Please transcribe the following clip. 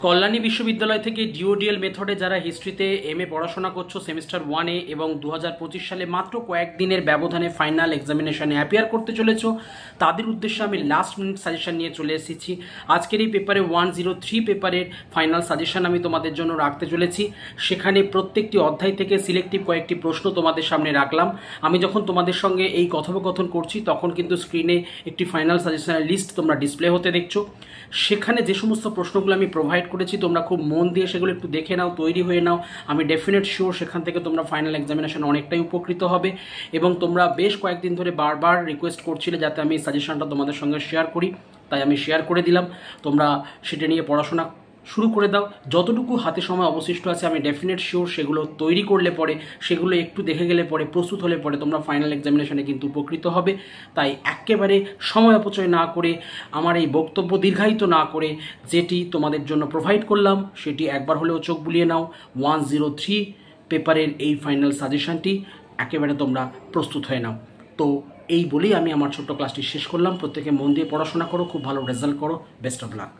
কল্যাণী বিশ্ববিদ্যালয় থেকে ডিওডিএল মেথডে যারা হিস্ট্রিতে এমএ পড়াশোনা করছো সেমিস্টার 1-এ এবং 2025 সালে মাত্র কয়েকদিনের ব্যবধানে ফাইনাল এক্সামিনেশনে অ্যাপিয়ার করতে চলেছো, তাদের উদ্দেশ্যে আমি লাস্ট মিনিট সাজেশন নিয়ে চলে এসেছি। আজকের এই পেপারে 103 পেপারের ফাইনাল সাজেশন আমি তোমাদের জন্য রাখতে চলেছি। সেখানে প্রত্যেকটি অধ্যায় থেকে সিলেক্টিভ কয়েকটি প্রশ্ন তোমাদের সামনে রাখলাম। আমি যখন তোমাদের সঙ্গে এই কথোপকথন করছি তখন কিন্তু স্ক্রিনে একটি ফাইনাল সাজেশনের লিস্ট তোমরা ডিসপ্লে হতে দেখছো। সেখানে যে সমস্ত প্রশ্নগুলো আমি প্রোভাইড করেছি তোমরা খুব মন দিয়ে সেগুলো একটু দেখে নাও, তৈরি হয়ে নাও। আমি ডেফিনেট শিওর সেখান থেকে তোমরা ফাইনাল এক্সামিনেশন অনেকটাই উপকৃত হবে। এবং তোমরা বেশ কয়েকদিন ধরে বারবার রিকোয়েস্ট করছিলে যাতে আমি সাজেশনটা তোমাদের সঙ্গে শেয়ার করি, তাই আমি শেয়ার করে দিলাম। তোমরা সেটা নিয়ে পড়াশোনা শুরু করে দাও। যতটুকু হাতে সময় অবশিষ্ট আছে আমি ডেফিনেট শিওর সেগুলো তৈরি করলে পরে, সেগুলো একটু দেখে গেলে পরে, প্রস্তুত হলে পরে তোমরা ফাইনাল এক্সামিনেশনে কিন্তু উপকৃত হবে। তাই একেবারে সময় অপচয় না করে, আমার এই বক্তব্য দীর্ঘায়িত না করে যেটি তোমাদের জন্য প্রোভাইড করলাম সেটি একবার হলেও চোখ বুলিয়ে নাও। 103 পেপারের এই ফাইনাল সাজেশনটি একেবারে তোমরা প্রস্তুত হয়ে নাও। তো এই বলেই আমি আমার ছোট্ট ক্লাসটি শেষ করলাম। প্রত্যেকে মন দিয়ে পড়াশোনা করো, খুব ভালো রেজাল্ট করো। Best of luck.